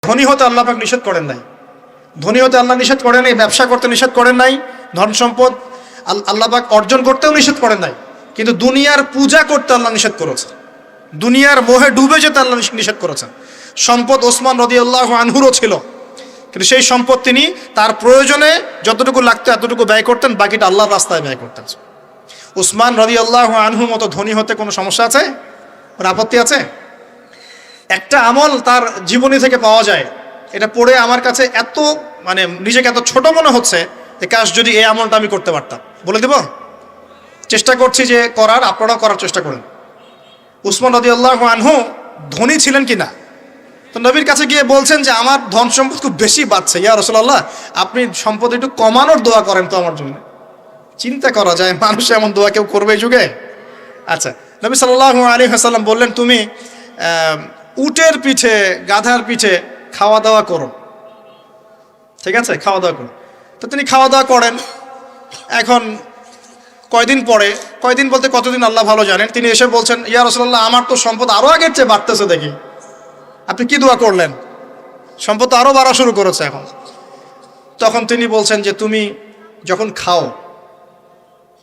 ধনী হতে আল্লাহ পাক নিষেধ করেন নাই, ধনী হতে আল্লাহ নিষেধ করেন নাই, ব্যবসা করতে নিষেধ করেন নাই, ধন সম্পদ আল্লাহ পাক অর্জন করতেও নিষেধ করেন নাই, কিন্তু দুনিয়ার পূজা করতে আল্লাহ নিষেধ করেছেন, দুনিয়ার মোহে ডুবে যেতে আল্লাহ নিষেধ করেছেন। সম্পদ ওসমান রাদিয়াল্লাহু আনহুরও ছিল, কিন্তু সেই সম্পদ তিনি তার প্রয়োজনে যতটুকু লাগতো এতটুকু ব্যয় করতেন, বাকিটা আল্লাহর রাস্তায় ব্যয় করতেন। উসমান রাদিয়াল্লাহু আনহুর মতো ধনী হতে কোনো সমস্যা আছে? কোনো আপত্তি আছে? একটা আমল তার জীবনী থেকে পাওয়া যায়, এটা পড়ে আমার কাছে এত নিজেকে এত ছোট মনে হচ্ছে যে কাশ যদি এই আমলটা আমি করতে পারতাম। বলে দেব, চেষ্টা করছি যে করার, আপনারাও করার চেষ্টা করেন। উসমান রাদিয়াল্লাহু আনহু ধনী ছিলেন কিনা, তো নবীর কাছে গিয়ে বলছেন যে আমার ধন সম্পদ খুব বেশি বাড়ছে, ইয়া রাসূলুল্লাহ আপনি সম্পদ একটু কমানোর দোয়া করেন তো আমার জন্য। চিন্তা করা যায় মানুষ এমন দোয়া কেউ করবে এই যুগে? আচ্ছা, নবী সাল্লাল্লাহু আলাইহি ওয়াসাল্লাম বললেন তুমি উটের পিঠে, গাধার পিঠে খাওয়া দাওয়া করো, ঠিক আছে, খাওয়া দাওয়া করো। তো তিনি খাওয়া দাওয়া করেন। এখন কয়দিন পরে, কয়দিন বলতে কতদিন আল্লাহ ভালো জানেন, তিনি এসে বলছেন ইয়া রাসূলুল্লাহ আমার তো সম্পদ আরো আগের চেয়ে বাড়তেছে, দেখি আপনি কি দোয়া করলেন, সম্পদ তো আরো বাড়া শুরু করেছে এখন। তখন তিনি বলছেন যে তুমি যখন খাও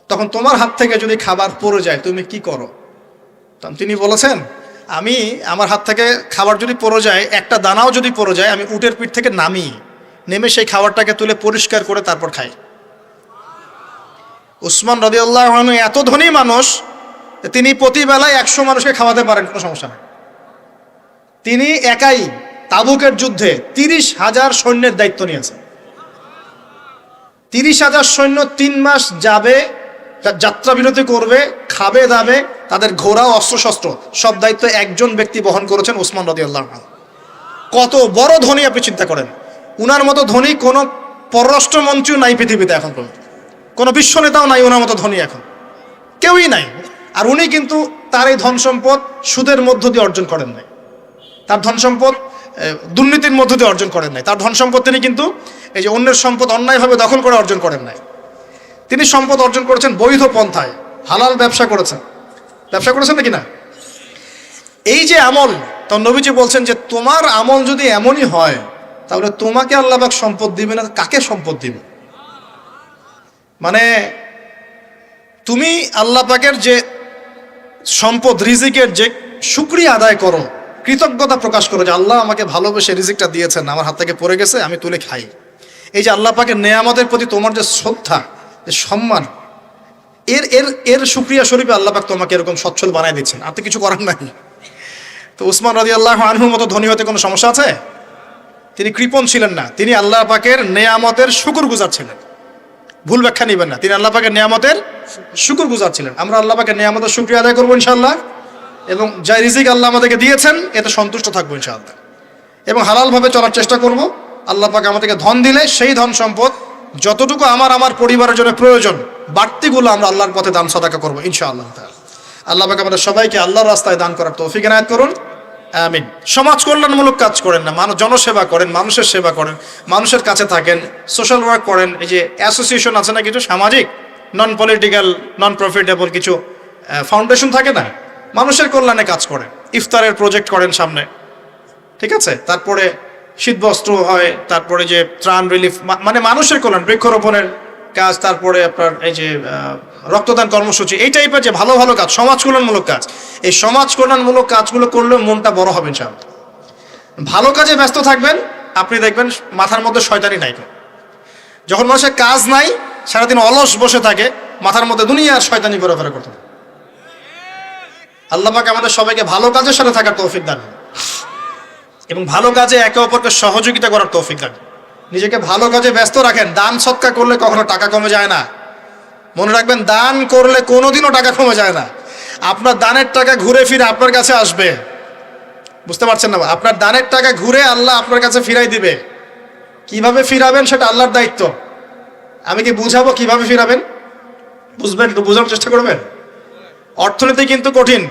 তখন তোমার হাত থেকে যদি খাবার পড়ে যায় তুমি কি করো? তখন তিনি বলেছেন আমি, আমার হাত থেকে খাবার যদি পড়ে যায়, একটা দানাও যদি পড়ে যায়, আমি উটের পিঠ থেকে নেমে সেই খাবারটাকে তুলে পরিষ্কার করে তারপর খাই। উসমান রাদিয়াল্লাহু আনহু এত ধনী মানুষ, তিনি প্রতিবেলায় 100 মানুষকে খাওয়াতে পারেন, কোনো সমস্যা নেই। তিনি একাই তাবুকের যুদ্ধে 30,000 সৈন্যের দায়িত্ব নিয়েছেন। 30,000 সৈন্য 3 মাস যাবে, যাত্রা বিরতি করবে, খাবে দাবে, তাদের ঘোড়া অস্ত্রশস্ত্র সব দায়িত্ব একজন ব্যক্তি বহন করেছেন, উসমান রাদিয়াল্লাহু আনহু। কত বড় ধনী আপনি চিন্তা করেন। উনার মতো ধনী কোনো পররাষ্ট্রমন্ত্রীও নাই পৃথিবীতে এখন পর্যন্ত, কোনো বিশ্ব নেতাও নাই ওনার মতো ধনী, এখন কেউই নাই। আর উনি কিন্তু তার এই ধন সম্পদ সুদের মধ্য দিয়ে অর্জন করেন নাই, তার ধন সম্পদ দুর্নীতির মধ্য দিয়ে অর্জন করেন নাই, তার ধন সম্পদ তিনি কিন্তু এই যে অন্যের সম্পদ অন্যায়ভাবে দখল করে অর্জন করেন নাই। তিনি সম্পদ অর্জন করেছেন বৈধ পন্থায়, হালাল ব্যবসা করেছেন নাকি না? এই যে আমল, তো নবীজি বলছেন যে তোমার আমল যদি এমনই হয় তাহলে তোমাকে আল্লাহ পাক সম্পদ দিবে না, কাকে সম্পদ দিবে? তুমি আল্লাহ পাকের যে সম্পদ রিজিকের যে শুকরিয়া আদায় করো, কৃতজ্ঞতা প্রকাশ করো যে আল্লাহ আমাকে ভালোবেসে রিজিকটা দিয়েছেন, আমার হাত থেকে পড়ে গেছে, আমি তুলে খাই। এই যে আল্লাহ পাকের নেয়ামতের প্রতি তোমার যে শ্রদ্ধা, যে সম্মান, এর শুকরিয়া স্বরূপে আল্লাহ পাক তোমাকে এরকম সচ্ছল বানায় দিচ্ছেন, আর তো কিছু করার নাই। তো উসমান রাদিয়াল্লাহু আনহুর মতো ধনী হতে কোনো সমস্যা আছে? তিনি কৃপণ ছিলেন না, তিনি আল্লাহ পাকের নেয়ামতের শুকরগুজার ছিলেন। ভুল ব্যাখ্যা নেবেন না, তিনি আল্লাহ পাকের নেয়ামতের শুকরগুজার ছিলেন। আমরা আল্লাহ পাকের নেয়ামতের শুকরিয়া আদায় করবো ইনশাআল্লাহ, এবং যা রিজিক আল্লাহ আমাদেরকে দিয়েছেন এতে সন্তুষ্ট থাকবো ইনশাআল্লাহ, এবং হালালভাবে চলার চেষ্টা করব। আল্লাহ পাক আমাদেরকে ধন দিলে সেই ধন সম্পদ যতটুকু আমার পরিবারের জন্য প্রয়োজন, বাড়তিগুলো আমরা আল্লাহর পথে দান সাদাকা করবো ইনশাআল্লাহ। আল্লাহ পাক আমাদের সবাইকে আল্লাহর রাস্তায় দান করার তৌফিক এনায়েত করুন, আমিন। সমাজ কল্যাণমূলক কাজ করেন না, জনসেবা করেন, মানুষের সেবা করেন, মানুষের কাছে থাকেন, সোশ্যাল ওয়ার্ক করেন। এই যে অ্যাসোসিয়েশন আছে না, কিছু সামাজিক নন পলিটিক্যাল নন প্রফিটেবল কিছু ফাউন্ডেশন থাকে না, মানুষের কল্যাণে কাজ করেন, ইফতারের প্রজেক্ট করেন সামনে, ঠিক আছে। তারপরে শীতবস্ত্র হয়, তারপরে যে ত্রাণ রিলিফ, মানুষের কল্যাণ, বৃক্ষরোপণের কাজ, তারপরে আপনার এই যে রক্তদান কর্মসূচি, এই টাইপের যে ভালো ভালো কাজ, সমাজ কল্যাণমূলক কাজ, এই সমাজ কল্যাণমূলক কাজগুলো করলে মনটা বড় হবে ইনশাআল্লাহ। ভালো কাজে ব্যস্ত থাকবেন, আপনি দেখবেন মাথার মধ্যে শয়তানি নাই। যখন মানুষের কাজ নাই, সারাদিন অলস বসে থাকে, মাথার মধ্যে দুনিয়ার শয়তানি ঘোরাফেরা করতে হবে। আল্লাহ পাক আমাদের সবাইকে ভালো কাজের সাথে থাকার তৌফিক দান, এবং ভালো কাজে একে অপরকে সহযোগিতা করার তৌফিক দান। নিজেকে ভালো কাজে ব্যস্ত রাখেন। দান সৎকার করলে কখনো টাকা কমে যায় না, মনে রাখবেন। দান করলে কোনোদিনও টাকা কমে যায় না। আপনার দানের টাকা ঘুরে ফিরে আপনার কাছে আসবে, বুঝতে পারছেন না? আপনার দানের টাকা ঘুরে আল্লাহ আপনার কাছে ফিরাই দিবে। কিভাবে ফিরাবেন সেটা আল্লাহর দায়িত্ব। আমি কি বুঝাবো কিভাবে ফিরাবেন? বুঝবেন, একটু বোঝানোর চেষ্টা করবেন। অর্থনীতি কিন্তু কঠিন,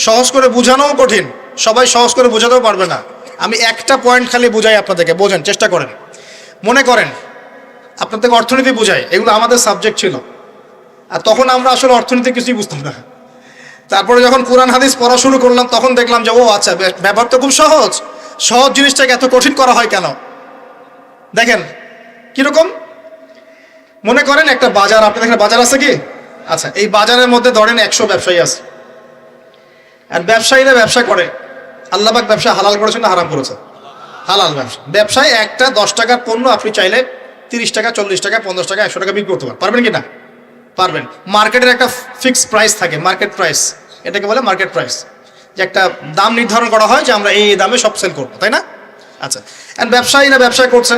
সহজ করে বুঝানোও কঠিন, সবাই সহজ করে বোঝাতেও পারবে না। আমি একটা পয়েন্ট খালি বুঝাই আপনাদেরকে, বোঝেন, চেষ্টা করেন। মনে করেন আপনাদেরকে অর্থনীতি বুঝাই, এগুলো আমাদের সাবজেক্ট ছিল, আর তখন আমরা আসলে অর্থনীতি কিছুই বুঝতাম না। তারপরে যখন কোরআন হাদিস পড়া শুরু করলাম তখন দেখলাম যে ও আচ্ছা, ব্যাপার তো খুব সহজ। সহজ জিনিসটাকে এত কঠিন করা হয় কেন? দেখেন কিরকম, মনে করেন একটা বাজার, আপনি দেখেন বাজার আছে কি? আচ্ছা, এই বাজারের মধ্যে ধরেন 100 ব্যবসায়ী আছে, আর ব্যবসায়ীরা ব্যবসা করে। আল্লাহ পাক ব্যবসা হালাল করেছেন না হারাম করেছে? হালাল ব্যবসা। ব্যবসায় একটা 10 টাকার পণ্য আপনি চাইলে 30 টাকা, 40 টাকা, 50 টাকা, 100 টাকা বিক্রি করতে পারবেন কি না? পারবেন। মার্কেটের একটা ফিক্সড প্রাইস থাকে, মার্কেট প্রাইস, এটাকে বলে মার্কেট প্রাইস, যে একটা দাম নির্ধারণ করা হয় যে আমরা এই দামে সব সেল করবো, তাই না? আচ্ছা, আর ব্যবসায়ীরা ব্যবসা করছে,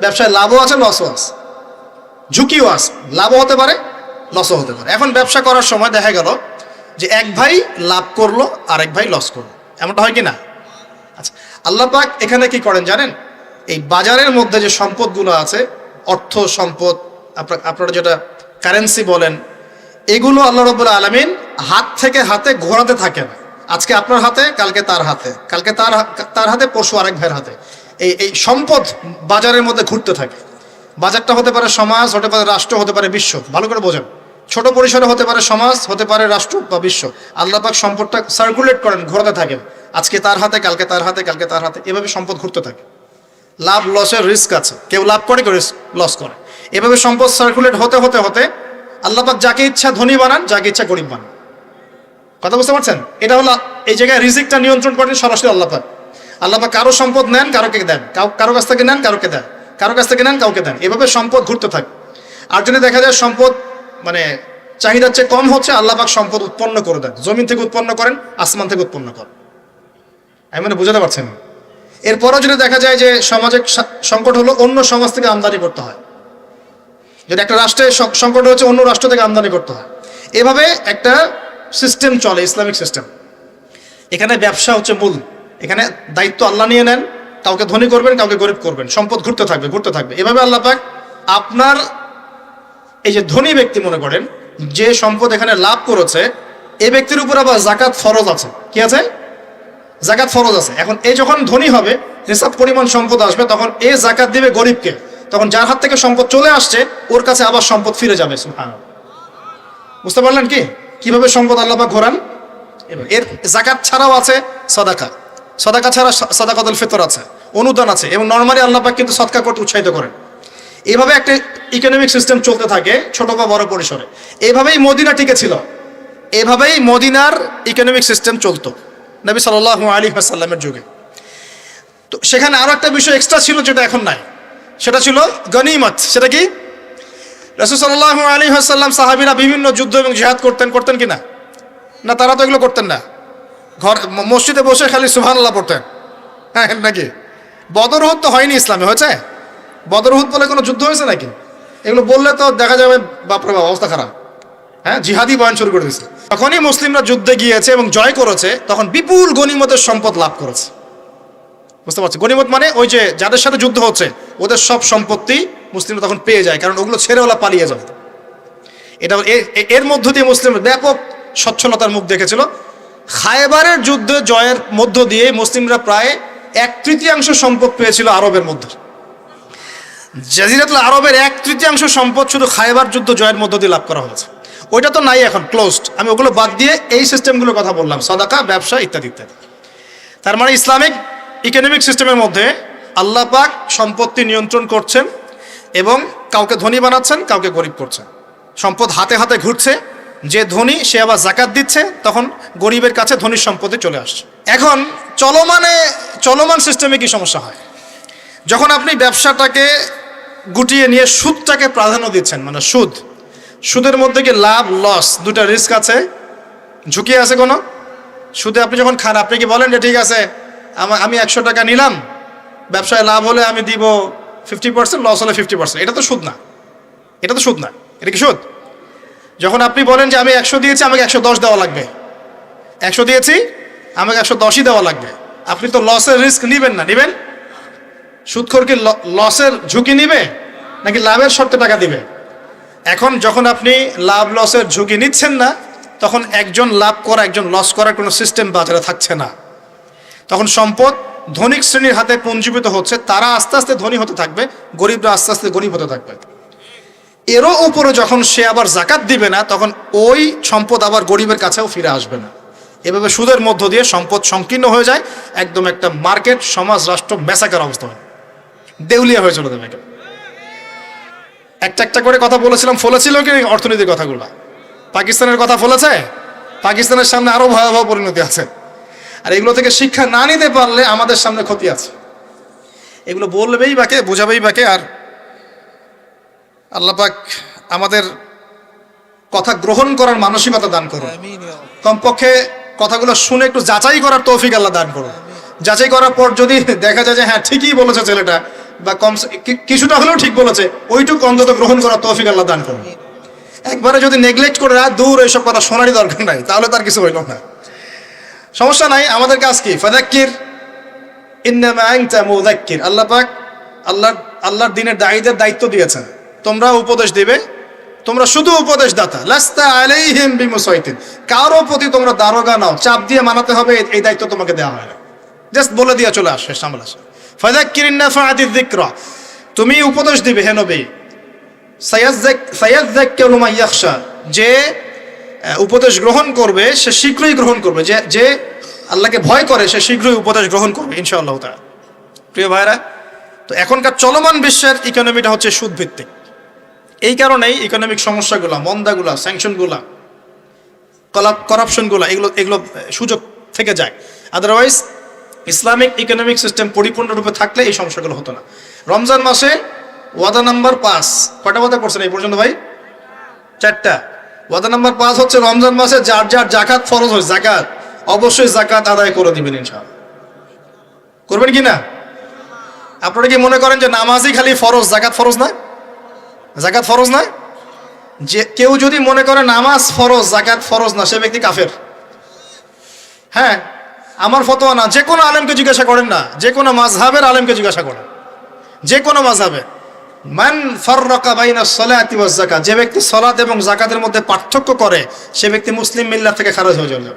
ব্যবসায় লাভও আছে লসও আছে, ঝুঁকিও আছে, লাভও হতে পারে লসও হতে পারে। এখন ব্যবসা করার সময় দেখা গেল যে এক ভাই লাভ করলো আর এক ভাই লস করলো, এমনটা হয় কি না? আচ্ছা, আল্লাহ পাক এখানে কি করেন জানেন? এই বাজারের মধ্যে যে সম্পদগুলো আছে, অর্থ সম্পদ, আপনারা যেটা কারেন্সি বলেন, এগুলো আল্লাহ রাব্বুল আলামিন হাত থেকে হাতে ঘোরাতে থাকেন। আজকে আপনার হাতে, কালকে তার হাতে, কালকে তার হাতে, পরশু আরেক ভাইয়ের হাতে। এই সম্পদ বাজারের মধ্যে ঘুরতে থাকে। বাজারটা হতে পারে সমাজ, হতে পারে রাষ্ট্র, হতে পারে বিশ্ব। ভালো করে বোঝেন, ছোট পরিসরে হতে পারে সমাজ, হতে পারে রাষ্ট্র বা বিশ্ব। আল্লাহ পাক সম্পদটা সার্কুলেট করেন, ঘোরাতে থাকেন। আজকে তার হাতে, কালকে তার হাতে, কালকে তার হাতে, এভাবে সম্পদ ঘুরতে থাকে। লাভ লসের রিস্ক আছে, কেউ লাভ করে, কেউ লস করে। এভাবে সম্পদ সার্কুলেট হতে হতে হতে আল্লাহ পাক যাকে ইচ্ছা ধনী বানান, যাকে ইচ্ছা গরিব বানান। কথা বুঝতে পারছেন? এটা হলো এই জায়গায় রিজিকটা নিয়ন্ত্রণ করেন সরাসরি আল্লাহ পাক। আল্লাহ পাক কারো সম্পদ নেন, কারোকে দেন, কারো কাছ থেকে নেন, কারোকে দেন, কারো কাছ থেকে নেন, কাউকে দেন। এভাবে সম্পদ ঘুরতে থাকে। আর যদি দেখা যায় সম্পদ মানে চাহিদার চেয়ে কম হচ্ছে, আল্লাহ পাক সম্পদ উৎপন্ন করে দেন। জমিন থেকে উৎপন্ন করেন, আসমান থেকে উৎপন্ন করেন। আমি মানে বুঝাতে পারছেন? এরপরও যদি দেখা যায় যে সমাজে সংকট হলো, অন্য সমাজ থেকে আমদানি করতে হয়। যদি একটা রাষ্ট্রের সংকট হচ্ছে, অন্য রাষ্ট্র থেকে আমদানি করতে হয়। এভাবে একটা সিস্টেম চলে, ইসলামিক সিস্টেম। এখানে ব্যবসা হচ্ছে মূল। এখানে দায়িত্ব আল্লাহ নিয়ে নেন, কাউকে ধনী করবেন, কাউকে গরিব করবেন। সম্পদ ঘুরতে থাকবে, ঘুরতে থাকবে। এভাবে আল্লাহ পাক আপনার এই যে ধনী ব্যক্তি মনে করেন যে সম্পদ এখানে লাভ করেছে, এই ব্যক্তির উপর আবার জাকাত ফরজ আছে। কি আছে? জাকাত ফরজ আছে। এখন এই যখন ধনী হবে, হিসাব পরিমাণ সম্পদ আসবে, তখন এ জাকাত দিবে গরিবকে। তখন যার হাত থেকে সম্পদ চলে আসছে, ওর কাছে আবার সম্পদ ফিরে যাবে। সুবহানাল্লাহ। বুঝতে পারলেন কি কিভাবে সম্পদ আল্লাহ পাক ঘোরান? এর জাকাত ছাড়াও আছে সাদাকা। সাদাকা ছাড়া সাদাকাতুল ফিতর আছে, অনুদান আছে, এবং নরমালি আল্লাহ পাক কিন্তু সদকা করতে উৎসাহিত করেন। এইভাবে একটা ইকোনমিক সিস্টেম চলতে থাকে, ছোট বা বড় পরিসরে। এইভাবেই মদিনা টিকে ছিল, এভাবেই মদিনার ইকোনমিক সিস্টেম চলতো নবী সাল্লাল্লাহু আলাইহি ওয়াসাল্লামের যুগে। তো সেখানে আরো একটা বিষয় এক্সট্রা ছিল, যেটা এখন নাই। সেটা ছিল গনিমত। সেটা কি? রাসূল সাল্লাল্লাহু আলাইহি ওয়াসাল্লাম সাহাবীরা বিভিন্ন যুদ্ধ এবং জিহাদ করতেন কিনা? না, তারা তো এগুলো করতেন না। মসজিদে বসে খালি সুবহানাল্লাহ পড়তেন। হ্যাঁ নাকি? বদর উহুদ তো হয়নি ইসলামে, হয়েছে? বদর উহুদ বলে কোনো যুদ্ধ হয়েছে নাকি? এগুলো বললে তো দেখা যাবে বাপরে বাপ, অবস্থা খারাপ। হ্যাঁ, জিহাদি বয়ান শুরু করে দিয়েছে। তখনই মুসলিমরা যুদ্ধে গিয়েছে এবং জয় করেছে, তখন বিপুল গনিমতের সম্পদ লাভ করেছে। বুঝতে পারছি? গনিমত মানে ওই যে যাদের সাথে যুদ্ধ হচ্ছে ওদের সব সম্পত্তি মুসলিমরা তখন পেয়ে যায়, কারণ ওগুলো ছেড়ে ওরা পালিয়ে যাবে। এটা এর মধ্য দিয়ে মুসলিমরা ব্যাপক সচ্ছলতার মুখ দেখেছিল। খায়বারের যুদ্ধে জয়ের মধ্য দিয়ে মুসলিমরা প্রায় 1/3 সম্পদ পেয়েছিল আরবের মধ্যে। জাজিরাতুল আরবের 1/3 সম্পদ শুধু খায়বার যুদ্ধ জয়ের মধ্য দিয়ে লাভ করা হয়েছে। ওইটা তো নাই, এখন ক্লোজড। আমি ওগুলো বাদ দিয়ে এই সিস্টেমগুলোর কথা বললাম, সাদাকা, ব্যবসা ইত্যাদি ইত্যাদি। তার মানে ইসলামিক ইকোনমিক সিস্টেমের মধ্যে আল্লাহ পাক সম্পত্তি নিয়ন্ত্রণ করছেন এবং কাউকে ধনী বানাচ্ছেন, কাউকে গরিব করছেন। সম্পদ হাতে হাতে ঘুরছে, যে ধনী সে আবার জাকাত দিচ্ছে, তখন গরিবের কাছে ধনীর সম্পত্তি চলে আসছে। এখন চলমান সিস্টেমে কি সমস্যা হয়? যখন আপনি ব্যবসাটাকে গুটিয়ে নিয়ে সুদটাকে প্রাধান্য দিচ্ছেন, মানে সুদের মধ্যে কি লাভ লস দুটা রিস্ক আছে, ঝুঁকি আছে কোনো? সুদে আপনি যখন খান, আপনি কি বলেন যে ঠিক আছে আমি 100 টাকা নিলাম, ব্যবসায় লাভ হলে আমি দিব 50%, লস হলে 50%। এটা তো সুদ না, এটা তো সুদ না। এটা কি সুদ? যখন আপনি বলেন যে আমি 100 দিয়েছি, আমাকে 110 দেওয়া লাগবে, 100 দিয়েছি আমাকে 110ই দেওয়া লাগবে, আপনি তো লসের রিস্ক নিবেন না? নিবেন? সুদখোর কি লসের ঝুঁকি নিবে নাকি লাভের শর্তে টাকা দিবে? এখন যখন আপনি লাভ লসের ঝুঁকি নিচ্ছেন না, তখন একজন লাভ করা একজন লস করার কোনো সিস্টেম বাজারে থাকছে না। তখন সম্পদ ধনিক শ্রেণীর হাতে পুঞ্জীভূত হচ্ছে, তারা আস্তে আস্তে ধনী হতে থাকবে, গরিবরা আস্তে আস্তে গরিব হতে থাকবে। এরও উপরে যখন সে আবার জাকাত দিবে না, তখন ওই সম্পদ আবার গরিবের কাছেও ফিরে আসবে না। এভাবে সুদের মধ্য দিয়ে সম্পদ সংকীর্ণ হয়ে যায়, একদম একটা মার্কেট, সমাজ, রাষ্ট্র মেসাকার অবস্থা হয়, দেউলিয়া হয়ে চলে যাবে। একটা একটা করে কথা বলেছিলাম, ফলেছিল কি অর্থনীতির কথাগুলো? পাকিস্তানের কথা ফলেছে? পাকিস্তানের সামনে আরো ভয়াবহ পরিণতি আছে। আর এগুলো থেকে শিক্ষা না নিতে পারলে আমাদের সামনে ক্ষতি আছে। এগুলো বলবেই বাকে, বোঝাবেই বাকে। আর আল্লাহ পাক আমাদের কথা গ্রহণ করার মানসিকতা দান করুন। কমপক্ষে কথাগুলো শুনে একটু যাচাই করার তৌফিক আল্লাহ দান করুন। যাচাই করার পর যদি দেখা যায় যে হ্যাঁ ঠিকই বলেছে ছেলেটা, বা কম কিছুটা হলেও ঠিক বলেছে, ওইটুকু অন্তত গ্রহণ করার তৌফিক আল্লাহ দান করুন। একবারে যদি নেগলেক্ট করে দূর এইসব কথা শোনারই দরকার নাই, তাহলে তার কিছু হইল না। সমস্যা নাই, আমাদের কাজ কি? ফাযাক্কির ইন্নামা আনতা মুযাক্কির। আল্লাহ পাক আল্লাহর দ্বীনের দায়ীদের দায়িত্ব দিয়েছেন, তোমরা উপদেশ দিবে, তোমরা শুধু উপদেশ দাতা। লাস্তা আলাইহিম বিমুসাইতিন, কারো প্রতি তোমরা দারোগা নাও, চাপ দিয়ে মানাতে হবে, এই দায়িত্ব তোমাকে দেওয়া হয় না। জাস্ট বলে দিয়ে চলে আসে, সামলা আসে। ফাযাক্কির ইন নাফাআতিয যিকরা, তুমি উপদেশ দিবে হে নবী। সায়াযাক্কারু মান ইয়াখশা, যে উপদেশ গ্রহণ করবে সে শীঘ্রই গ্রহণ করবে, যে আল্লাহকে ভয় করে সে শীঘ্রই উপদেশ গ্রহণ করবে ইনশাআল্লাহ তাআলা। প্রিয় ভাইরা, তো এখনকার চলমান বিশ্বের ইকোনমিটা হচ্ছে সুদ ভিত্তিক। এই কারণেই ইকোনমিক সমস্যাগুলো, মন্দাগুলা, স্যাংশনগুলা, করাপশনগুলা, এগুলো সুযোগ থেকে যায়। আদারওয়াইজ ইসলামিক ইকোনমিক সিস্টেম পরিপূর্ণরূপে থাকলে এই সমস্যাগুলো হতো না। রমজান মাসে ওয়াদা নাম্বার 5, কয়টা ওয়াদা করছেন এই পর্যন্ত ভাই? 4টা। ওয়াদা নাম্বার 5 হচ্ছে রমজান মাসে যার যার জাকাত ফরজ হয়, জাকাত অবশ্যই জাকাত আদায় করে দিবেন ইনশাআল্লাহ। করবেন কি না? আপনারা কি মনে করেন যে নামাজই খালি ফরজ, জাকাত ফরজ না? জাকাত ফরজ না? যে কেউ যদি মনে করে নামাজ ফরজ, জাকাত ফরজ না, সে ব্যক্তি কাফের। হ্যাঁ, আমার ফতোয়া না, যে কোনো আলেমকে জিজ্ঞাসা করেন না, যে কোনো মাযহাবের আলেমকে জিজ্ঞাসা করেন, যে কোনো মাযহাবে। মান ফাররাকা বাইনা সলাতি ওয়াজ যাকাত, যে ব্যক্তি সালাত এবং যাকাতের মধ্যে পার্থক্য করে, সে ব্যক্তি মুসলিম মিল্লাত থেকে খারিজ হয়ে যাবে।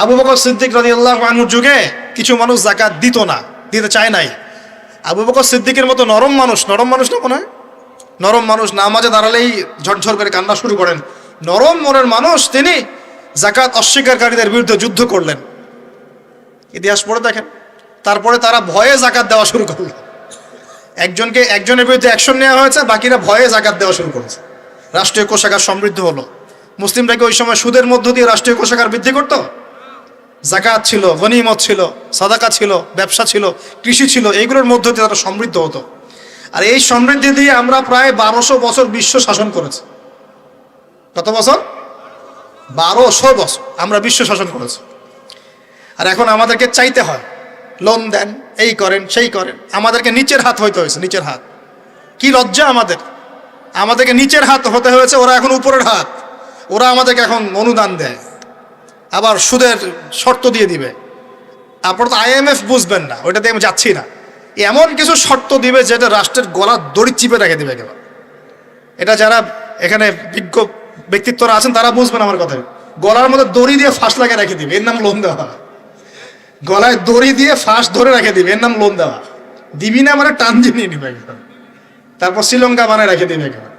আবু বকর সিদ্দিক রাদিয়াল্লাহু আনহুর যুগে কিছু মানুষ যাকাত দিত না, দিতে চায় নাই। আবু বকর সিদ্দিকের মতো নরম মানুষ না মনে হয়, নরম মানুষ, নামাজে দাঁড়ালেই ঝরঝর করে কান্না শুরু করেন, নরম মনের মানুষ, তিনি যাকাত অস্বীকারীদের বিরুদ্ধে যুদ্ধ করলেন। ইতিহাস পড়ে দেখেন। তারপরে তারা ভয়ে যাকাত দেওয়া শুরু করলো। একজনের বিরুদ্ধে অ্যাকশন নেওয়া হয়েছে, বাকিরা ভয়ে যাকাত দেওয়া শুরু করেছে। রাষ্ট্রীয় কোষাগার সমৃদ্ধ হলো। মুসলিমরা কি ওই সময় সুদের মধ্য দিয়ে রাষ্ট্রীয় কোষাগার বৃদ্ধি করত? যাকাত ছিল, গনিমত ছিল, সাদাকা ছিল, ব্যবসা ছিল, কৃষি ছিল, এইগুলোর মধ্য দিয়ে তারা সমৃদ্ধ হতো। আর এই সমৃদ্ধি দিয়ে আমরা প্রায় 1200 বছর বিশ্ব শাসন করেছি। কত বছর? 1200 বছর আমরা বিশ্ব শাসন করেছি। আর এখন আমাদেরকে চাইতে হয়, লোন দেন, এই করেন, সেই করেন। আমাদেরকে নিচের হাত হইতে হয়েছে, নিচের হাত। কি লজ্জা আমাদেরকে নিচের হাত হতে হয়েছে, ওরা এখন উপরের হাত। ওরা আমাদেরকে এখন অনুদান দেয়, আবার সুদের শর্ত দিয়ে দিবে। আপনারা তো IMF বুঝবেন না, ওইটাতে আমি যাচ্ছি না। এমন কিছু শর্ত দিবে যেটা রাষ্ট্রের গলা দড়ি চিপে রেখে দিবে একেবারে। এটা যারা এখানে বিজ্ঞ ব্যক্তিত্বরা আছেন তারা বুঝবেন আমার কথা। গলার মধ্যে দড়ি দিয়ে ফাঁস লাগিয়ে রেখে দিবে, এর নাম লোন দেওয়া। গলায় দড়ি দিয়ে ফাঁস ধরে রেখে দিবে, এর নাম লোন দেওয়া। দিবি না মানে টান দিয়ে নিয়ে নিবে একদম। তারপর শ্রীলঙ্কা বানায় রেখে দিবে একেবারে।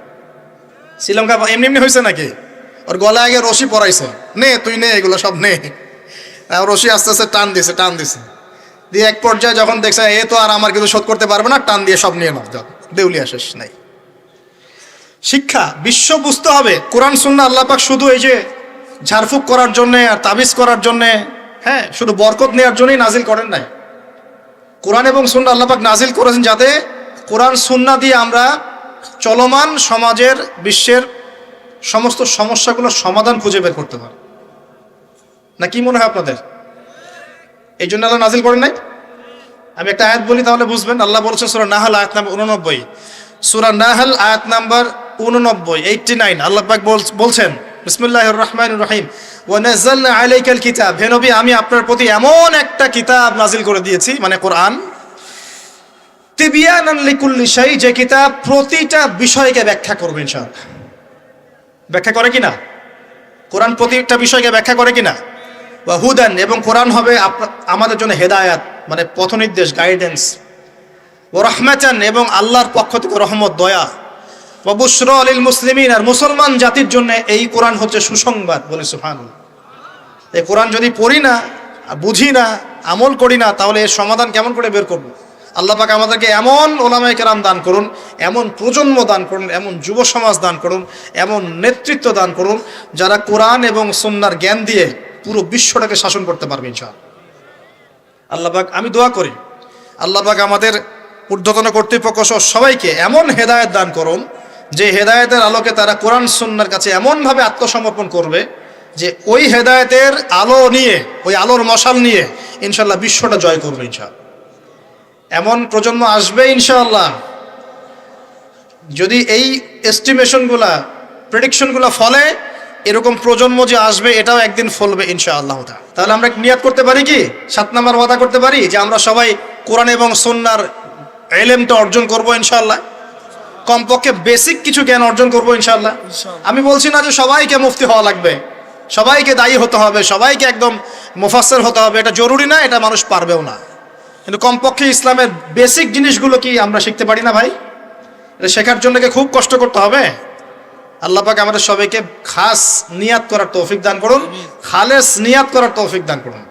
শ্রীলঙ্কা এমনি হয়েছে নাকি? ওর গলায় আগে রশি পরাইছে, নে তুই নে, এগুলো সব নে। রশি আস্তে আস্তে টান দিছে দিয়ে এক পর্যায়ে যখন দেখছে এ তো আর আমার কিছু শোধ করতে পারবে না, টান দিয়ে সব নিয়ে নাও, দেউলিয়া শেষ নাই। শিক্ষা, বিশ্ব বুঝতে হবে কোরআন সুন্নাহ আল্লাহ পাক শুধু এই যে ঝাড়ফুঁক করার জন্যে আর তাবিজ করার জন্যে, হ্যাঁ, শুধু বরকত নেওয়ার জন্যই নাজিল করেন নাই। কোরআন এবং সুন্নাহ আল্লাহ পাক নাজিল করেছেন যাতে কোরআন সুন্নাহ দিয়ে আমরা চলমান সমাজের, বিশ্বের সমস্ত সমস্যাগুলোর সমাধান খুঁজে বের করতে পারি। না কি মনে হয় আপনাদের? এই জন্য আল্লাহ নাজিল করেন নাই? আমি একটা আয়াত বলি তাহলে বুঝবেন। আল্লাহ বলছেন সূরা নাহল আয়াত নাম্বার 89, সূরা নাহল আয়াত নাম্বার 89, 89। আল্লাহ পাক বলছেন বিসমিল্লাহির রহমানির রহিম, ওয়া নাযালনা আলাইকাল কিতাব, হে নবী আমি আপনার প্রতি এমন একটা কিতাব নাজিল করে দিয়েছি, মানে কোরআন, তিবিয়ানান লিকুল্লি শাই, যে কিতাব প্রতিটা বিষয়কে ব্যাখ্যা করবে ইনশাআল্লাহ। ব্যাখ্যা করে কিনা? কোরআন প্রতিটা বিষয়কে ব্যাখ্যা করে কিনা? ওয়া হুদান, এবং কোরআন হবে আমাদের জন্য হেদায়াত, মানে পথনির্দেশ, গাইডেন্স। ওয়া রাহমাতান, এবং আল্লাহর পক্ষ থেকে রহমত, দয়া। ওয়া বুশরা লিল মুসলিমিন, আর মুসলমান জাতির জন্য এই কোরআন হচ্ছে সুসংবাদ। বলে সুবহানাল্লাহ। এই কোরআন যদি পড়ি না, বুঝি না, আমল করি না, তাহলে এর সমাধান কেমন করে বের করব? আল্লাহ পাক আমাদেরকে এমন ওলামায়ে কেরাম দান করুন, এমন প্রজন্ম দান করুন, এমন যুব সমাজ দান করুন, এমন নেতৃত্ব দান করুন, যারা কোরআন এবং সুন্নাহর জ্ঞান দিয়ে পুরো বিশ্বটাকে শাসন করতে পারবে ইনশাআল্লাহ। আল্লাহ পাক, আমি দোয়া করি আল্লাহ পাক আমাদের ঊর্ধ্বতন কর্তৃপক্ষ সহ সবাইকে এমন হেদায়েত দান করুন, যে হেদায়েতের আলোকে তারা কোরআন সুন্নাহর কাছে এমনভাবে আত্মসমর্পণ করবে যে ওই হেদায়েতের আলো নিয়ে, ওই আলোর মশাল নিয়ে ইনশাআল্লাহ বিশ্বটা জয় করবে ইনশাআল্লাহ। এমন প্রজন্ম আসবে ইনশাআল্লাহ, যদি এই এস্টিমেশনগুলা, প্রেডিকশনগুলা ফলে, এরকম প্রজন্ম যে আসবে এটাও একদিন ফলবে ইনশাআল্লাহ। তাহলে আমরা নিয়াত করতে পারি কি, 7 নাম্বার ওয়াদা করতে পারি যে আমরা সবাই কোরআন এবং সুন্নাহর ইলমটা অর্জন করব ইনশাআল্লাহ। কমপক্ষে বেসিক কিছু জ্ঞান অর্জন করব ইনশাআল্লাহ। আমি বলছি না যে সবাইকে মুফতি হওয়া লাগবে, সবাইকে দায়ী হতে হবে, সবাইকে একদম মুফাসসির হতে হবে, এটা জরুরি না, এটা মানুষ পারবেও না। কিন্তু কমপক্ষে ইসলামের বেসিক জিনিসগুলো কি আমরা শিখতে পারি না ভাই? এটা শেখার জন্য কি খুব কষ্ট করতে হবে? আল্লাহ পাক আমাদের সবাইকে খাস নিয়াত করার তৌফিক দান করুন, খালেস নিয়াত করার তৌফিক দান করুন।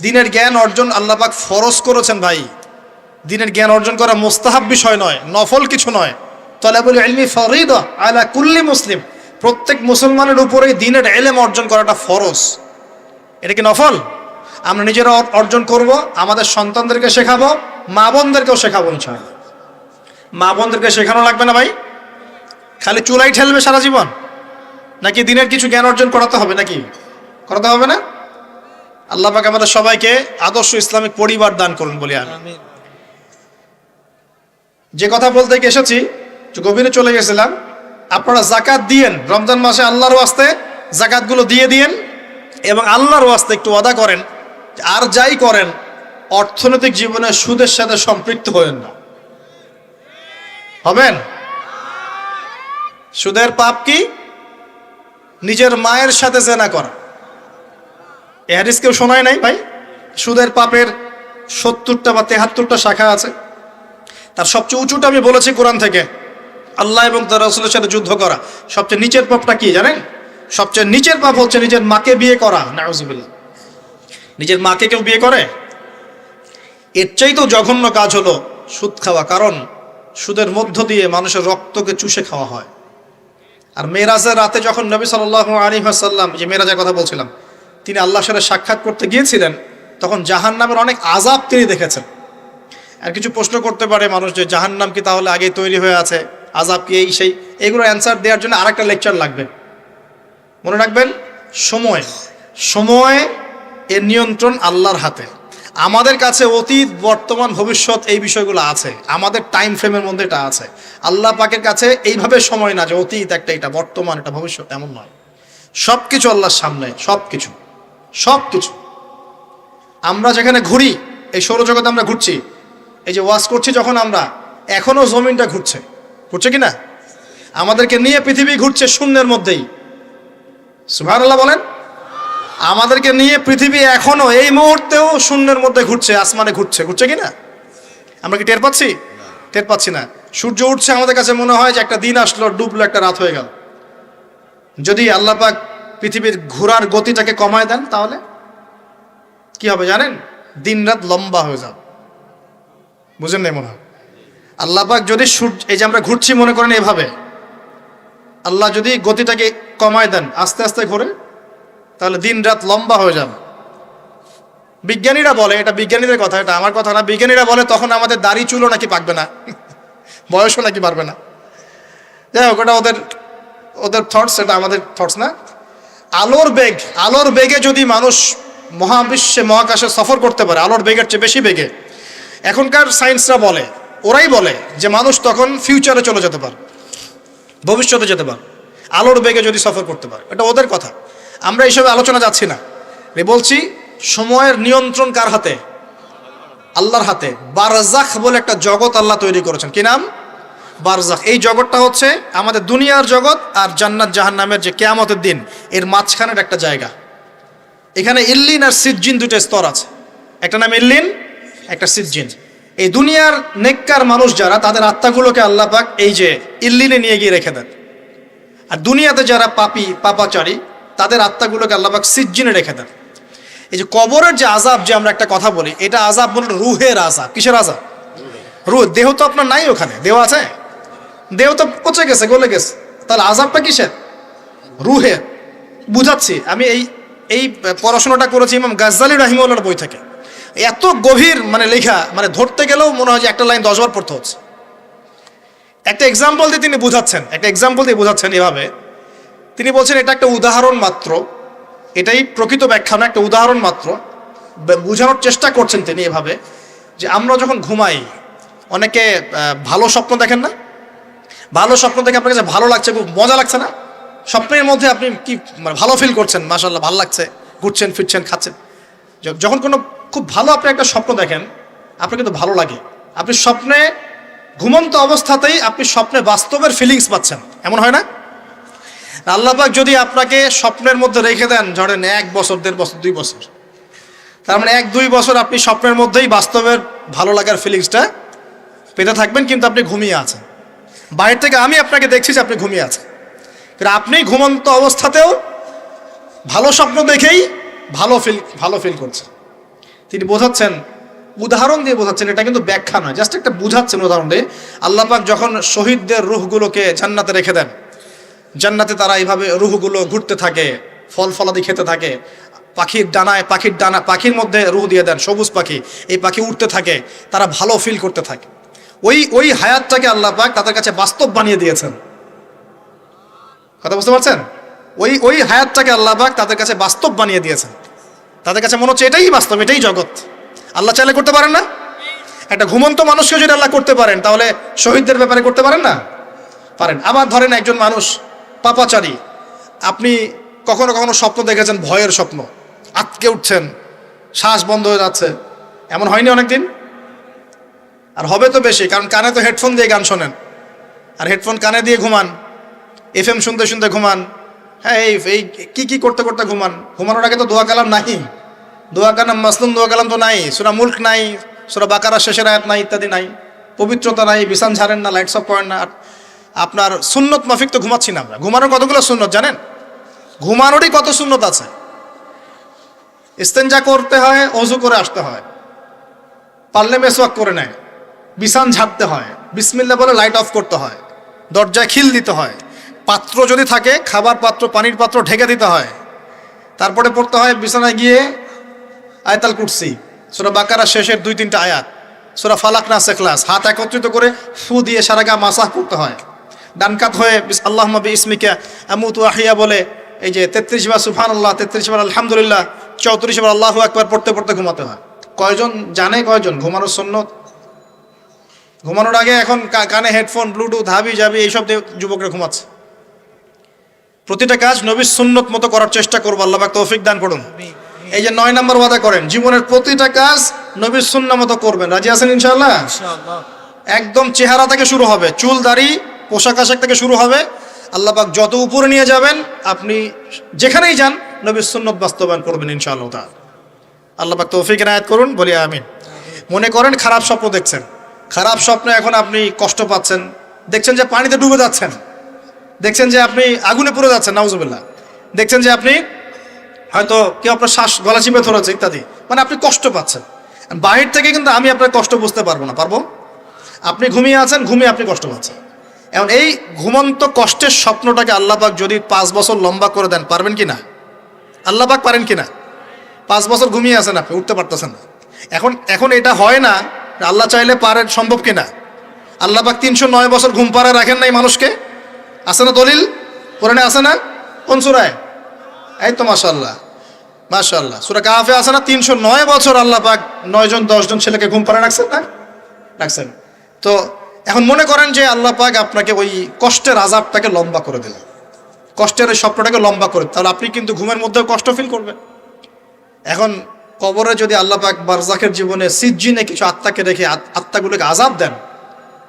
দ্বীনের জ্ঞান অর্জন আল্লাহ পাক ফরজ করেছেন ভাই। দ্বীনের জ্ঞান অর্জন করা মুস্তাহাব বিষয় নয়, নফল কিছু নয়। তালাবুল ইলমি ফরিদা আলা কুল্লি মুসলিম, প্রত্যেক মুসলমানের উপরেই দ্বীনের ইলম অর্জন করাটা ফরজ। এটা কি নফল? আমরা নিজেরা অর্জন করব, আমাদের সন্তানদেরকে শেখাবো, মা বোনদেরকেও শেখাবো ইনশাআল্লাহ। মা বোনদেরকে শেখানো লাগবে না ভাই? খালি চুলাই ঠেলবে সারা জীবন? নাকি দিনের কিছু জ্ঞান অর্জন করাতে হবে? নাকি করাতে হবে না? আল্লাহ পাক আমাদের সবাইকে আদর্শ ইসলামিক পরিবার দান করুন বলি আমি। যে কথা বলতে এসেছি, গভীরে চলে গেছিলাম। আপনারা যাকাত দিয়েন, রমজান মাসে আল্লাহর ওয়াস্তে যাকাতগুলো দিয়ে দিয়েন, এবং আল্লাহর ওয়াস্তে একটু ওয়াদা করেন আর যাই করেন অর্থনৈতিক জীবনে সুদের সাথে সম্পৃক্ত হবেন না। হবেন? সুদের পাপ কি? নিজের মায়ের সাথে জেনা করা। এই হাদিস কেউ শোনায় নাই ভাই? সুদের পাপের 70টা বা 73টা শাখা আছে। তার সবচেয়ে উঁচুটা আমি বলেছি কোরআন থেকে, আল্লাহ এবং তার রাসূলের সাথে যুদ্ধ করা। সবচেয়ে নিচের পাপটা কি জানেন? সবচেয়ে নিচের পাপ হচ্ছে নিজের মাকে বিয়ে করা। নাউযুবিল্লাহ। নিজের মাকে কেউ বিয়ে করে? এর চাইতেও জঘন্য কাজ হলো সুদ খাওয়া, কারণ সুদের মধ্য দিয়ে মানুষের রক্তকে চুষে খাওয়া হয়। আর মেরাজের রাতে যখন নবী সাল্লাল্লাহু আলাইহি ওয়াসাল্লাম, যে মেরাজের কথা বলছিলাম, তিনি আল্লাহর সাথে সাক্ষাৎ করতে গিয়েছিলেন, তখন জাহান্নামের অনেক আযাব তিনি দেখেছেন। আর কিছু প্রশ্ন করতে পারে মানুষ যে জাহান্নাম কি তাহলে আগেই তৈরি হয়ে আছে, আযাব কি এই সেই, এগুলো অ্যান্সার দেওয়ার জন্য আরেকটা লেকচার লাগবে। মনে রাখবেন, সময় এর নিয়ন্ত্রণ আল্লাহর হাতে। আমাদের কাছে অতীত, বর্তমান, ভবিষ্যৎ এই বিষয়গুলো আছে, আমাদের টাইম ফ্রেমের মধ্যে এটা আছে। আল্লাহ পাকের কাছে এইভাবে সময় না যে অতীত একটা, এটা বর্তমান, এটা ভবিষ্যৎ, এমন নয়। সব কিছু আল্লাহর সামনে, সব কিছু। আমরা যেখানে ঘুরি, এই সৌরজগতে আমরা ঘুরছি, এই যে ওয়াজ করছি যখন আমরা, এখনো জমিনটা ঘুরছে কি না? আমাদেরকে নিয়ে পৃথিবী ঘুরছে শূন্যের মধ্যেই। সুবহানাল্লাহ বলেন। আমাদেরকে নিয়ে পৃথিবী এখনো এই মুহূর্তেও শূন্যের মধ্যে ঘুরছে, আসমানে ঘুরছে কি না? আমরা কি টের পাচ্ছি? টের পাচ্ছি না। সূর্য উঠছে, আমাদের কাছে মনে হয় যে একটা দিন আসলো, ডুবলো, একটা রাত হয়ে গেল। যদি আল্লাহ পাক পৃথিবীর ঘোরার গতিটাকে কমায় দেন, তাহলে কি হবে জানেন? দিন রাত লম্বা হয়ে যাবে। বুঝেন নাই মনে হয়? আল্লাহ পাক যদি এই যে আমরা ঘুরছি মনে করেন এভাবে, আল্লাহ যদি গতিটাকে কমায় দেন, আস্তে আস্তে ঘুরে, তাহলে দিন রাত লম্বা হয়ে যাবে। বিজ্ঞানীরা বলে, এটা বিজ্ঞানীদের কথা, এটা আমার কথা না, বিজ্ঞানীরা বলে তখন আমাদের দাড়ি চুলও নাকি পাকবে না, বয়সও নাকি বাড়বে না। যাই হোক, ওটা ওদের থটস, এটা আমাদের থটস না। আলোর বেগে যদি মানুষ মহাবিশ্বে, মহাকাশে সফর করতে পারে, আলোর বেগের চেয়ে বেশি বেগে, এখনকার সায়েন্সরা বলে, ওরাই বলে যে মানুষ তখন ফিউচারে চলে যেতে পারে, ভবিষ্যতে যেতে পারে, আলোর বেগে যদি সফর করতে পারে। এটা ওদের কথা, আমরা এইসব আলোচনা যাচ্ছি না। বলছি সময়ের নিয়ন্ত্রণ কার হাতে? আল্লাহর হাতে। বারজাখ বলে একটা জগৎ আল্লাহ তৈরি করেছেন। কি নাম? বারজাখ। এই জগৎটা হচ্ছে আমাদের দুনিয়ার জগৎ আর জান্নাত জাহান্নামের যে কিয়ামতের দিন, এর মাঝখানের একটা জায়গা। এখানে ইল্লিন আর সিজ্জিন দুটো স্তর আছে, একটা নাম ইল্লিন, একটা সিজ্জিন। এই দুনিয়ার নেককার মানুষ যারা, তাদের আত্মাগুলোকে আল্লাহ পাক এই যে ইল্লিনে নিয়ে গিয়ে রেখে দেন। আর দুনিয়াতে যারা পাপী পাপাচারী, তাদের আত্মাগুলোকে আল্লাহ পাক সিজ্জিনে রেখে দেন। এই যে কবরের যে আযাব, যে আমরা একটা কথা বলি, এটা আযাব বলে রুহের আযাব। কিসের আযাব? রুহ। দেহ তো আপনার নাই, ওখানে দেহ আছে? দেহ তো পচে গেছে, গলে গেছে। তাহলে আযাবটা কিসের? রুহের। বুঝাচ্ছি, আমি এই পড়াশোনাটা করেছি ইমাম গাজ্জালী রাহিমাহুল্লাহর বই থেকে। এত গভীর মানে লেখা, মানে ধরতে গেলেও মনে হয় যে একটা লাইন 10 বার পড়তে হচ্ছে। একটা এক্সাম্পল দিয়ে তিনি বুঝাচ্ছেন এভাবে। তিনি বলছেন এটা একটা উদাহরণ মাত্র, এটাই প্রকৃত ব্যাখ্যা না, একটা উদাহরণ মাত্র। বোঝানোর চেষ্টা করছেন তিনি এভাবে যে আমরা যখন ঘুমাই, অনেকে ভালো স্বপ্ন দেখেন না? ভালো স্বপ্ন দেখে আপনার কাছে ভালো লাগছে, খুব মজা লাগছে না? স্বপ্নের মধ্যে আপনি কি মানে ভালো ফিল করছেন, মাশাআল্লাহ ভালো লাগছে, ঘুরছেন ফিরছেন খাচ্ছেন। যখন কোনো খুব ভালো আপনি একটা স্বপ্ন দেখেন, আপনার কিন্তু ভালো লাগে। আপনি স্বপ্নে, ঘুমন্ত অবস্থাতেই আপনি স্বপ্নে বাস্তবের ফিলিংস পাচ্ছেন, এমন হয় না? আল্লাহ পাক যদি আপনাকে স্বপ্নের মধ্যে রেখে দেন, ধরেন 1 বছর 1.5 বছর 2 বছর, তার মানে 1-2 বছর আপনি স্বপ্নের মধ্যেই বাস্তবের ভালো লাগার ফিলিংসটা পেতে থাকবেন, কিন্তু আপনি ঘুমিয়ে আছেন। বাইরে থেকে আমি আপনাকে দেখছি যে আপনি ঘুমিয়ে আছেন, কিন্তু আপনি ঘুমন্ত অবস্থাতেও ভালো স্বপ্ন দেখেই ভালো ফিল করছেন। তিনি বোঝাচ্ছেন, উদাহরণ দিয়ে বোঝাচ্ছেন, এটা কিন্তু ব্যাখ্যা নয়, জাস্ট একটা বুঝাচ্ছেন উদাহরণ দিয়ে। আল্লাহ পাক যখন শহীদদের রূহগুলোকে জান্নাতে রেখে দেন, জান্নাতে তারা এইভাবে রূহগুলো ঘুরতে থাকে, ফল ফলাদি খেতে থাকে, পাখির মধ্যে রূহ দিয়ে দেন, সবুজ পাখি, এই পাখি উঠতে থাকে, তারা ভালো ফিল করতে থাকে। ওই হায়াতটাকে আল্লাহ পাক তাদের কাছে বাস্তব বানিয়ে দিয়েছেন। কথা বুঝতে পারছেন? ওই হায়াতটাকে আল্লাহ পাক তাদের কাছে বাস্তব বানিয়ে দিয়েছেন। তাদের কাছে মনে হচ্ছে এটাই বাস্তব, এটাই জগৎ। আল্লাহ চাইলে করতে পারেন না? একটা ঘুমন্ত মানুষকে যদি আল্লাহ করতে পারেন, তাহলে শহীদদের ব্যাপারে করতে পারেন না? পারেন। আবার ধরেন একজন মানুষ পাপাচারী, আপনি কখনো কখনো স্বপ্ন দেখেছেন, ভয়ের স্বপ্ন, আটকে উঠছেন, শ্বাস বন্ধ হয়ে যাচ্ছে, এমন হয়নি অনেকদিন? আর হবে তো বেশি, কারণ কানে তো হেডফোন দিয়ে গান শোনেন, আর হেডফোন কানে দিয়ে ঘুমান, FM শুনতে শুনতে ঘুমান। হ্যাঁ, এই কি করতে করতে ঘুমানোর আগে তো দোয়া কালাম নাই, দোয়া কালাম মাসলুম দোয়া কালাম তো নাই, সূরা মুলক নাই, সূরা বাকারা শেষের আয়াত নাই, ইত্যাদি নাই, পবিত্রতা নাই, বিছান ঝাড়েন না, লাইটস অফ করেন না। আপনার সুন্নত মাফিক তো ঘুমাচ্ছি না আমরা। ঘুমানোর কতগুলো সুন্নত জানেন? ঘুমানোরই কত সুন্নত আছে। ইস্তেঞ্জা করতে হয়, ওযু করে আসতে হয়, পারলে মেসওয়াক করে নেয়, বিছান ঝাড়তে হয়, বিসমিল্লাহ বলে লাইট অফ করতে হয়, দরজায় খিল দিতে হয়, পাত্র যদি থাকে খাবার পাত্র, পানির পাত্র ঢেকে দিতে হয়, তারপরে পড়তে হয় বিছানায় গিয়ে আয়াতুল কুরসি, সূরা বাকারা শেষের 2-3টা আয়াত, সূরা ফালাক নাস ইখলাস, হাত একত্রিত করে ফু দিয়ে সারা গা মাসাহ করতে হয়। ডান কাত হয়ে আল্লাহুম্মা বিইসমিকা আমুতু আহইয়া বলে এই যে 33 বার সুবহানাল্লাহ, 33 বার আলহামদুলিল্লাহ, 34 বার আল্লাহু আকবার পড়তে পড়তে ঘুমাতে হয়। কয়জন জানে? কয়জন ঘুমানোর সুন্নত? ঘুমানোর আগে এখন কানে হেডফোন, ব্লুটুথ, হাবি জাবি এইসব দিয়ে যুবকরা ঘুমাচ্ছে। প্রতিটা কাজ নবীর সুন্নত মতো করার চেষ্টা করবো, আল্লাহ পাক তৌফিক দান করুন। এই যে 9 নম্বর ওয়াদা করেন, জীবনের প্রতিটা কাজ নবীর সুন্নাহ মতো করবেন। রাজি আছেন ইনশাআল্লাহ? একদম চেহারা থেকে শুরু হবে, চুল দাড়ি পোশাক আশাক থেকে শুরু হবে। আল্লাহ পাক যত উপরে নিয়ে যাবেন, আপনি যেখানেই যান নবীর সুন্নত বাস্তবায়ন করবেন ইনশাআল্লাহ তাআলা। আল্লাহ পাক তৌফিক এনায়েত করুন, বলি আমিন। মনে করেন খারাপ স্বপ্ন দেখছেন, খারাপ স্বপ্নে এখন আপনি কষ্ট পাচ্ছেন, দেখছেন যে পানিতে ডুবে যাচ্ছেন, দেখছেন যে আপনি আগুনে পুড়ে যাচ্ছেন, নাউজুবিল্লাহ, দেখছেন যে আপনি হয়তো কেউ আপনার শ্বাস গলা চিপে ধরেছে ইত্যাদি, মানে আপনি কষ্ট পাচ্ছেন। বাহির থেকে কিন্তু আমি আপনার কষ্ট বুঝতে পারবো না, পারবো? আপনি ঘুমিয়ে আছেন, ঘুমিয়ে আপনি কষ্ট পাচ্ছেন। এখন এই ঘুমন্ত কষ্টের স্বপ্নটাকে আল্লাহ পাক যদি 5 বছর লম্বা করে দেন, পারবেন কি না? আল্লাহ পাক পারেন কি না? 5 বছর ঘুমিয়ে আছেন আপনি, উঠতে পারতেছেন না। এখন এটা হয় না, আল্লাহ চাইলে পারেন, সম্ভব কিনা? আল্লাহ পাক 309 বছর ঘুম পাড়ায় রাখেন নাই মানুষকে? আছে না দলিল? কোরআনে আছে না? কোন সূরায়? এই তো মাশাআল্লাহ, মাশাআল্লাহ, সূরা কাহফে আছে না? 309 বছর আল্লাহ পাক 9 জন 10 জন ছেলেকে ঘুম পাড়ায় রাখছেন না? রাখছেন। তো এখন মনে করেন যে আল্লাহ পাক আপনাকে ওই কষ্টের আযাবটাকে লম্বা করে দিলেন, কষ্টের ওই স্বপ্নটাকে লম্বা করে, তাহলে আপনি কিন্তু ঘুমের মধ্যেও কষ্ট ফিল করবেন। এখন কবরে যদি আল্লাহ পাক বারজাখের জীবনে সিজ্জিনে কিছু আত্মাকে রেখে আত্মাগুলোকে আযাব দেন,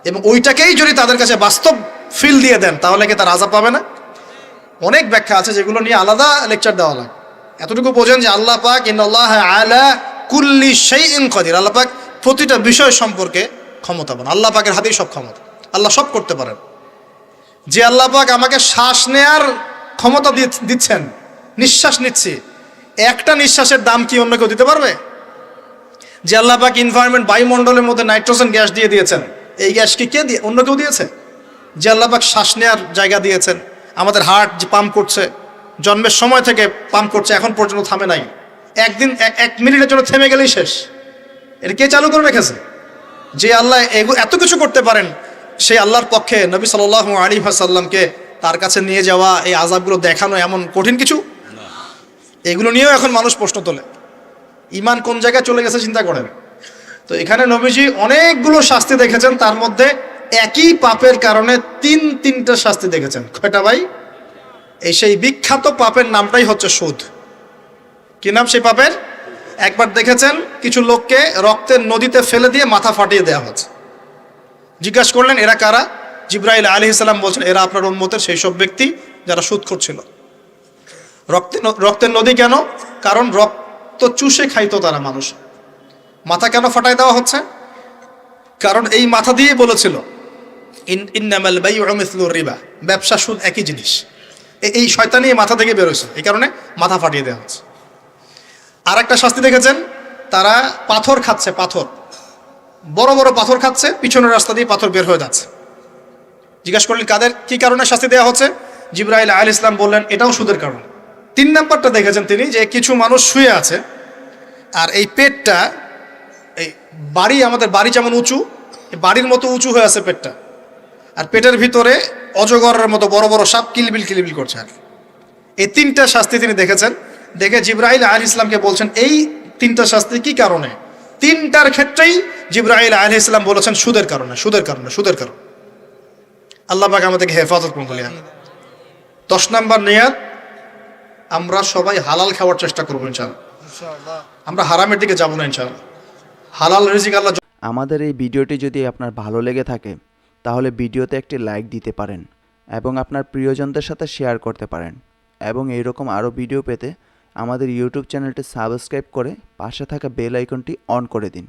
এবং ওইটাকেই যদি তাদের কাছে বাস্তব ফিল দিয়ে দেন, তাহলে কি তার আযাব পাবে না? অনেক ব্যাখ্যা আছে, যেগুলো নিয়ে আলাদা লেকচার দেওয়া লাগে। এতটুকু বোঝেন যে আল্লাহ পাক ইন্নাল্লাহা আলা কুল্লি শাইইন কাদির, আল্লাহ পাক প্রতিটা বিষয় সম্পর্কে ক্ষমতাবান। আল্লাহ পাকের হাতেই সব ক্ষমতা, আল্লাহ সব করতে পারেন। যে আল্লাহ পাক আমাকে শ্বাস নেয়ার ক্ষমতা দিচ্ছেন, নিঃশ্বাস নিচ্ছি, একটা নিঃশ্বাসের দাম কি অন্য কেউ দিতে পারবে? যে আল্লাহ পাক এনভায়রনমেন্ট, বায়ুমণ্ডলের মধ্যে নাইট্রোজেন গ্যাস দিয়ে দিয়েছেন, এই গ্যাস কি কে দিয়ে, অন্য কেউ দিয়েছে? যে আল্লাহ পাক শ্বাস নেয়ার জায়গা দিয়েছেন, আমাদের হার্ট যে পাম্প করছে, জন্মের সময় থেকে পাম্প করছে, এখন পর্যন্ত থামে নাই। একদিন এক মিনিটের জন্য থেমে গেলেই শেষ। এটা কে চালু করে রেখেছে? যে আল্লাহ এত কিছু করতে পারেন, সেই আল্লাহর পক্ষে নবী সাল্লাল্লাহু আলাইহি ওয়াসাল্লামকে তার কাছে নিয়ে যাওয়া, এই আযাবগুলো দেখানো এমন কঠিন কিছু? এগুলো নিয়েও এখন মানুষ প্রশ্ন তোলে। ঈমান কোন জায়গায় চলে গেছে চিন্তা করেন। তো এখানে নবীজি অনেকগুলো শাস্তি দেখেছেন, তার মধ্যে একই পাপের কারণে তিনটা শাস্তি দেখেছেন। কয়টা ভাই? এই সেই বিখ্যাত পাপের নামটাই হচ্ছে সুদ। কি নাম সেই পাপের? একবার দেখেছেন কিছু লোককে রক্তের নদীতে ফেলে দিয়ে মাথা ফাটিয়ে দেওয়া হচ্ছে। জিজ্ঞাসা করলেন এরা কারা? জিবরাইল আলাইহিস সালাম বলছেন এরা আপনার উম্মতের সেই সব ব্যক্তি যারা সুদখোর ছিল। রক্তের নদী কেন? কারণ রক্ত চুষে খাইতো তারা মানুষ। মাথা কেন ফাটাই দেওয়া হচ্ছে? কারণ এই মাথা দিয়ে বলেছিল ইন্নামাল বাইউ মিসলুর রিবা, ব্যবসা সুদ একই জিনিস। এই শয়তানি মাথা থেকে বেরোছে, এই কারণে মাথা ফাটিয়ে দেওয়া হচ্ছে। আর একটা শাস্তি দেখেছেন, তারা পাথর খাচ্ছে, পাথর, বড় বড় পাথর খাচ্ছে, পিছনের রাস্তা দিয়ে পাথর বের হয়ে যাচ্ছে। জিজ্ঞাসা করলেন কাদের কি কারণে শাস্তি দেওয়া হচ্ছে? জিবরাইল আলাইহিস সালাম বললেন এটাও সুদের কারণে। 3 নাম্বারটা দেখেছেন তিনি, যে কিছু মানুষ শুয়ে আছে আর এই পেটটা, এই বাড়ি, আমাদের বাড়ি যেমন উঁচু, বাড়ির মতো উঁচু হয়ে আছে পেটটা, আর পেটের ভিতরে অজগরের মতো বড় বড় সাপ কিলবিল কিলবিল করছে। আর এই 3টা শাস্তি তিনি দেখেছেন। দেখে জিবরাইল আলাইহিস সালামকে বলছেন এই 3টা শাস্তি কি কারণে? 3টার ক্ষেত্রেই জিবরাইল আলাইহিস সালাম বলেছেন সুদের কারণে, সুদের কারণে, সুদের কারণে। আল্লাহ পাক আমাদেরকে হেফাজত করুন বলি। 10 নাম্বার নিয়াত, আমরা সবাই হালাল খাওয়ার চেষ্টা করবো ইনশাআল্লাহ। আমরা হারামের দিকে যাব না ইনশাআল্লাহ। হালাল রিজিক আল্লাহ। আমাদের এই ভিডিওটি যদি আপনার ভালো লেগে থাকে তাহলে ভিডিওতে একটি লাইক দিতে পারেন এবং আপনার প্রিয়জনদের সাথে শেয়ার করতে পারেন, এবং এইরকম আরও ভিডিও পেতে আমাদের ইউটিউব চ্যানেলটি সাবস্ক্রাইব করে পাশে থাকা বেল আইকনটি অন করে দিন।